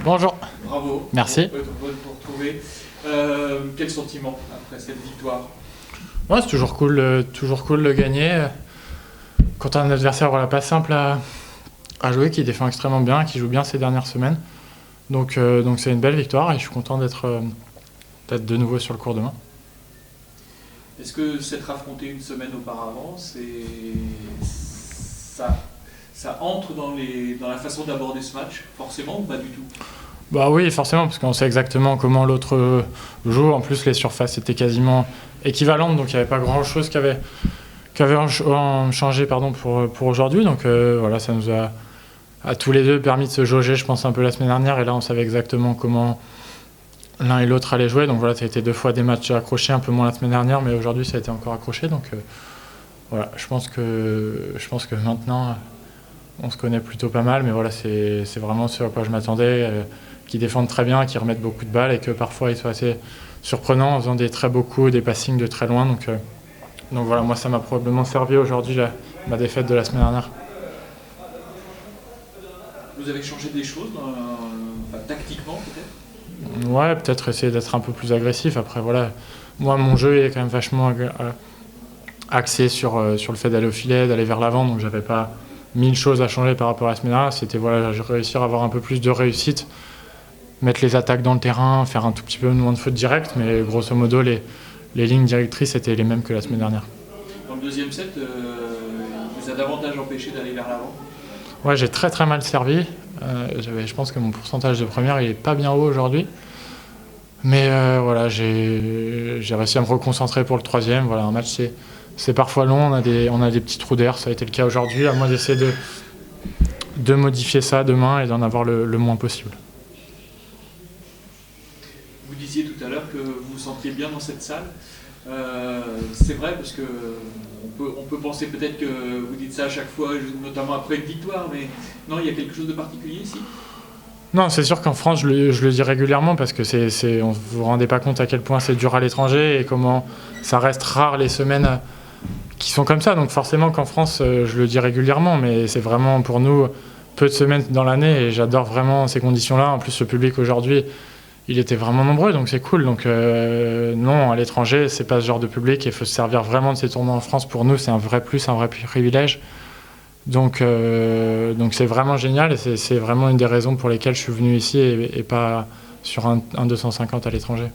Bonjour. Bravo. Merci. On peut vous retrouver. Quel sentiment après cette victoire? Ouais, c'est toujours cool de gagner. Quand on a un adversaire pas simple à jouer, qui défend extrêmement bien, qui joue bien ces dernières semaines. Donc c'est une belle victoire et je suis content d'être de nouveau sur le court demain. Est-ce que s'être affronté une semaine auparavant, ça entre dans la façon d'aborder ce match, forcément, ou pas du tout? Bah oui, forcément, parce qu'on sait exactement comment l'autre joue. En plus, les surfaces étaient quasiment équivalentes, donc il n'y avait pas grand-chose qui avait changé pour aujourd'hui. Donc voilà, ça nous a à tous les deux permis de se jauger, je pense, un peu la semaine dernière. Et là, on savait exactement comment l'un et l'autre allaient jouer. Donc voilà, ça a été 2 fois des matchs accrochés, un peu moins la semaine dernière, mais aujourd'hui, ça a été encore accroché. Donc voilà, je pense que maintenant, on se connaît plutôt pas mal. Mais voilà, c'est vraiment ce à quoi je m'attendais. Qui défendent très bien, qui remettent beaucoup de balles et que parfois ils sont assez surprenants en faisant des très beaux coups, des passings de très loin. Donc voilà, moi ça m'a probablement servi aujourd'hui ma défaite de la semaine dernière. Vous avez changé des choses, tactiquement peut-être? Ouais, peut-être essayer d'être un peu plus agressif. Après voilà, moi mon jeu est quand même vachement axé sur le fait d'aller au filet, d'aller vers l'avant, donc j'avais pas 1000 choses à changer par rapport à la semaine dernière. C'était voilà, réussir à avoir un peu plus de réussite, mettre les attaques dans le terrain, faire un tout petit peu moins de fautes directes, mais grosso modo, les lignes directrices étaient les mêmes que la semaine dernière. Dans le deuxième set, il vous a davantage empêché d'aller vers l'avant? Ouais, j'ai très très mal servi. Je pense que mon pourcentage de première il est pas bien haut aujourd'hui. Mais voilà, j'ai réussi à me reconcentrer pour le troisième. Voilà, un match c'est parfois long, on a des petits trous d'air, ça a été le cas aujourd'hui. À moi d'essayer de modifier ça demain et d'en avoir le moins possible. Vous disiez tout à l'heure que vous vous sentiez bien dans cette salle. C'est vrai parce que on peut penser peut-être que vous dites ça à chaque fois, notamment après une victoire, mais non, il y a quelque chose de particulier ici? Non, c'est sûr qu'en France, je le dis régulièrement parce que on ne vous rendez pas compte à quel point c'est dur à l'étranger et comment ça reste rare les semaines qui sont comme ça. Donc forcément qu'en France, je le dis régulièrement, mais c'est vraiment pour nous peu de semaines dans l'année et j'adore vraiment ces conditions-là. En plus, le public aujourd'hui, il était vraiment nombreux, donc c'est cool. Donc non, à l'étranger, c'est pas ce genre de public et il faut se servir vraiment de ces tournois en France. Pour nous, c'est un vrai plus, un vrai privilège. Donc c'est vraiment génial et c'est vraiment une des raisons pour lesquelles je suis venu ici et pas sur un 250 à l'étranger.